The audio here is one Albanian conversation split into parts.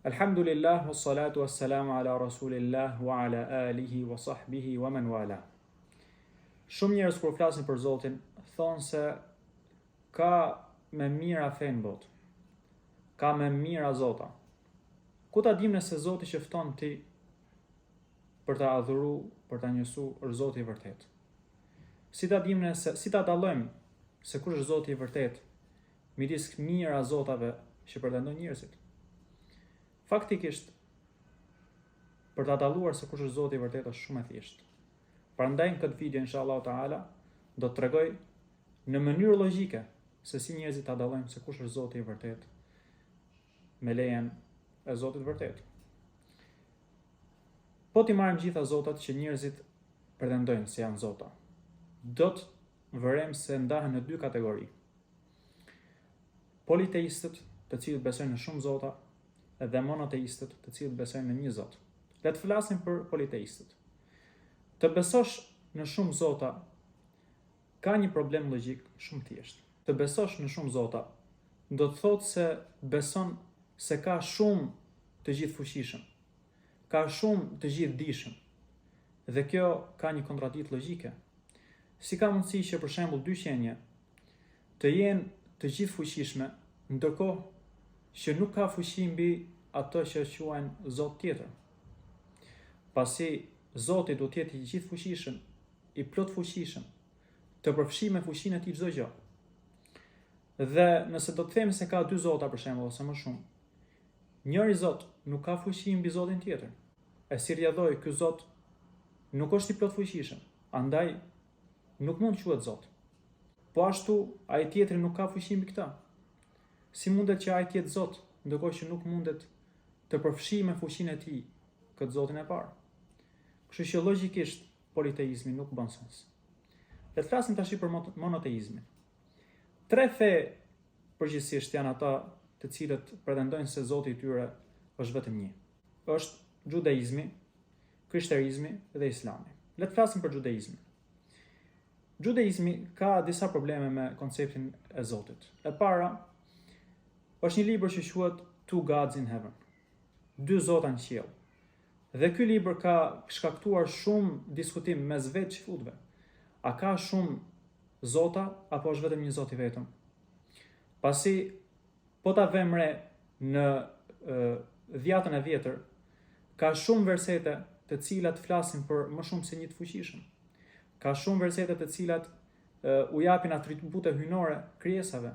Alhamdulillah, wa salatu wa salamu ala rasulillah, wa ala alihi, wa sahbihi, wa man wala. Shumë njerëz kur flasin për Zotin, thonë se ka me mira fe në botë, ka me mira Zota. Ku ta dim nëse Zoti që fton ti për ta adhuru, për ta njësu, është Zoti i vërtet? Si ta dallojmë se kush është Zoti i vërtet midis mira Zotave që pretendojnë njerëzit? Faktikisht, për ta dalluar se kush është Zoti i vërtet është shumë e thjeshtë. Prandaj në këtë video inshallah taala do të tregoj në mënyrë logjike se si njerëzit ta dallojnë se kush është Zoti i vërtet me lejen e Zotit vërtet. Po t'i marrim gjitha Zotat që njerëzit pretendojnë se janë Zota, do të vërem se ndahen në dy kategori. Politeistët, të cilët besojnë në shumë Zota, dhe monoteistët, të cilët besojnë në një Zot. Le të flasim për politeistët. Të besosh në shumë Zota ka një problem logjik shumë thjesht. Të besosh në shumë Zota do të thotë se beson se ka shumë të gjithfuqishëm, ka shumë të gjithdijshëm. Dhe kjo ka një kontradiktë logjike. Si ka mundësi që për shembull dy qenie të jenë të gjithfuqishme, ndërkohë që nuk ka fuqi mbi ato që quajnë Zot tjetër? Pasi Zoti do të jetë i gjithfuqishëm, i plot fuqishëm, të përfshijë me fuqinë e tij çdo gjë. Dhe nëse do të themi se ka dy Zota për shembull ose më shumë, njëri Zot nuk ka fuqi mbi Zotin tjetër. E si rrjedhoi ky Zot nuk është i plot fuqishëm, andaj nuk mund të quhet Zot. Po ashtu ai tjetri nuk ka fuqi mbi këtë. Si mundet që ai të jetë Zot, ndërkohë që nuk mundet të përfshijë me fuqinë e tij këtë Zotin e parë? Kështu që logjikisht politeizmi nuk bën sens. Le të flasim tash për monoteizmin. Tre fe përgjithsisht janë ata të cilët pretendojnë se Zoti i tyre është vetëm një. Është judaizmi, krishterizmi dhe islami. Le të flasim për judaizmin. Judaizmi ka disa probleme me konceptin e Zotit. E para është një libër që quhet Two Gods in Heaven, dy Zota në qiell. Dhe ky libër ka shkaktuar shumë diskutim mes vetë xifutëve. A ka shumë Zota apo është vetëm një Zot i vetëm? Pasi po ta vëmë re në dhjatën e vjetër, ka shumë versete të cilat flasin për më shumë se një të fuqishëm. Ka shumë versete të cilat u japin atribute hyjnore krijesave.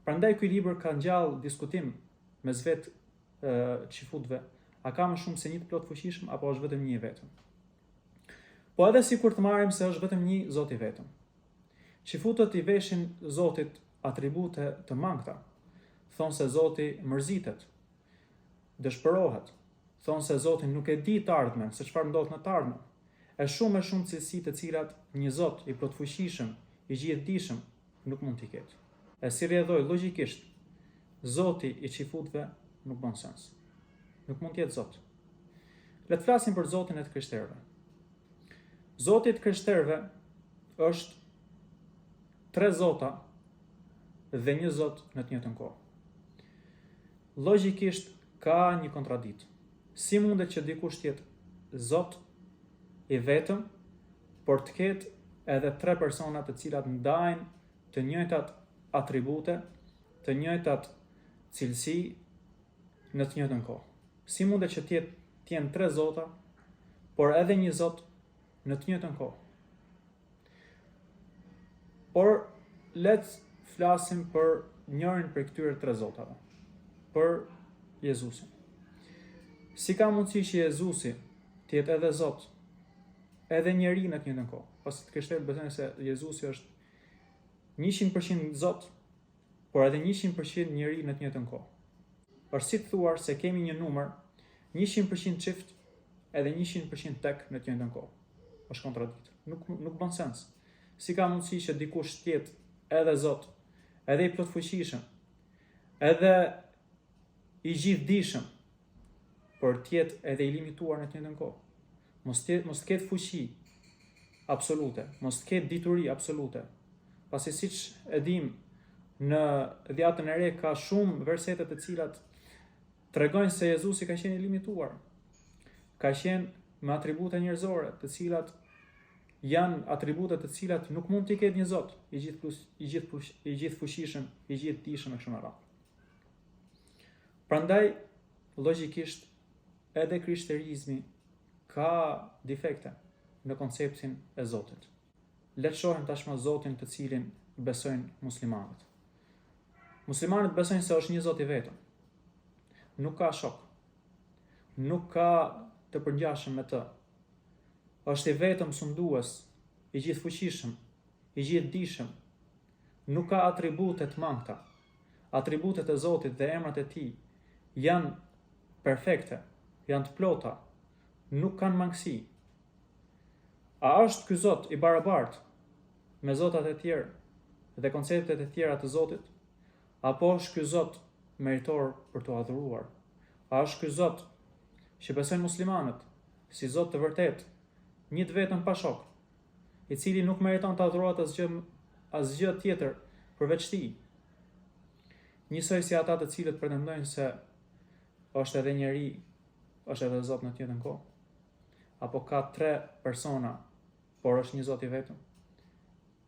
Prandaj ky libër ka ngjall diskutim mes vetë xifutëve. A ka më shumë se një të plot fuqishëm apo është vetëm një i vetëm? Po edhe sikur të marrim se është vetëm një Zot i vetëm, xifutët i veshin Zotit atribute të mangëta. Thonë se Zoti mërzitet, dëshpërohet. Thonë se Zoti nuk e di të ardhmen, se çfarë ndodh në të ardhmen. E shumë cilësi të cilat një Zot i plot fuqishëm, i gjithdijshëm nuk mund t'i ketë. E si rrjedhoi logjikisht, Zoti i xifutëve nuk bën sens. Nuk mund të jetë Zot. Le të flasim për Zotin e të krishterëve. Zoti i të krishterëve është tre Zota dhe një Zot në të njëjtën kohë. Logjikisht ka një kontradiktë. Si mundet që dikush të jetë Zot i vetëm, por të ketë edhe tre persona të cilat ndajnë të njëjtat atribute, të njëjtat cilësi në të njëjtën kohë? Si mundet që të jenë tre Zota, por edhe një Zot në të njëjtën kohë? Por le të flasim për njërin prej këtyre tre Zotave, për Jezusin. Si ka mundësi që Jezusi të jetë edhe Zot, edhe njeri në të njëjtën kohë? Pasi të krishterët besojnë se Jezusi është 100% Zot, por edhe 100% njeri në të njëjtën kohë. Është si të thuar se kemi një numër 100% çift edhe 100% tek në të njëjtën kohë. Është kontradikt. Nuk bën sens. Si ka mundësi që dikush të jetë edhe Zot, edhe i plot fuqishëm, edhe i gjithdijshëm, por të jetë edhe i limituar në të njëjtën kohë? Mos të ketë fuqi absolute, mos të ketë dituri absolute. Pasi siç e dim, në dhjatën e re ka shumë versete të cilat tregojnë se Jezusi ka qenë i limituar, ka qenë me atribute njerëzore, të cilat janë atribute të cilat nuk mund t'i ketë një Zot, i gjithë fuqishëm, i gjithë dijshëm e kështu me radhë. Prandaj, logjikisht, edhe krishterizmi ka defekte në konceptin e Zotit. Le të shohim tashmë Zotin të cilin besojnë muslimanët. Muslimanët besojnë se është një Zot i vetëm. Nuk ka shok. Nuk ka të përngjashëm me të. Është i vetëm sundues, i gjithë fuqishëm, i gjithë dijshëm. Nuk ka atribute të mangëta. Atributet e Zotit dhe emrat e Tij janë perfekte, janë të plota, nuk kanë mangësi. A është ky Zot i barabartë me zotat e tjerë dhe konceptet e tjera të Zotit? Apo është ky Zot meritor për të adhuruar? A është ky Zot që besojnë muslimanët si Zot të vërtet, një të vetëm pa shok, i cili nuk meriton të adhurohet asgjë tjetër përveç Tij? Njësoj si ata të cilët pretendojnë se është edhe njeri, është edhe Zot në të njëjtën kohë, apo ka 3 persona, por është një Zot i vetëm?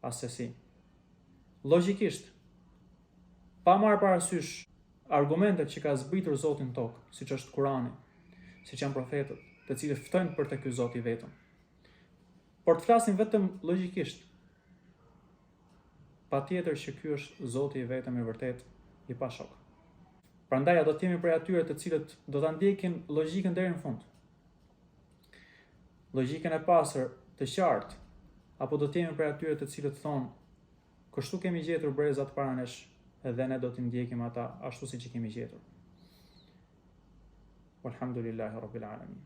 Asesi. Logjikisht, pa marrë parasysh argumentet që ka zbritur Zoti në tokë, siç është Kurani, siç janë profetët, të cilët ftojnë për të ky Zot i vetëm. Por të flasim vetëm logjikisht, patjetër që ky është Zoti i vetëm i vërtet, i pa shok. Prandaj do të jemi prej atyre të cilët do ta ndjekin logjikën deri në fund. Logjikën e pastër, të qartë, apo do të jemi prej atyre të cilët thonë, kështu kemi gjetur brezat para nesh, edhe ne do t'i ndjekim ata ashtu siç i kemi gjetur. Walhamdulillahi rabbil alamin.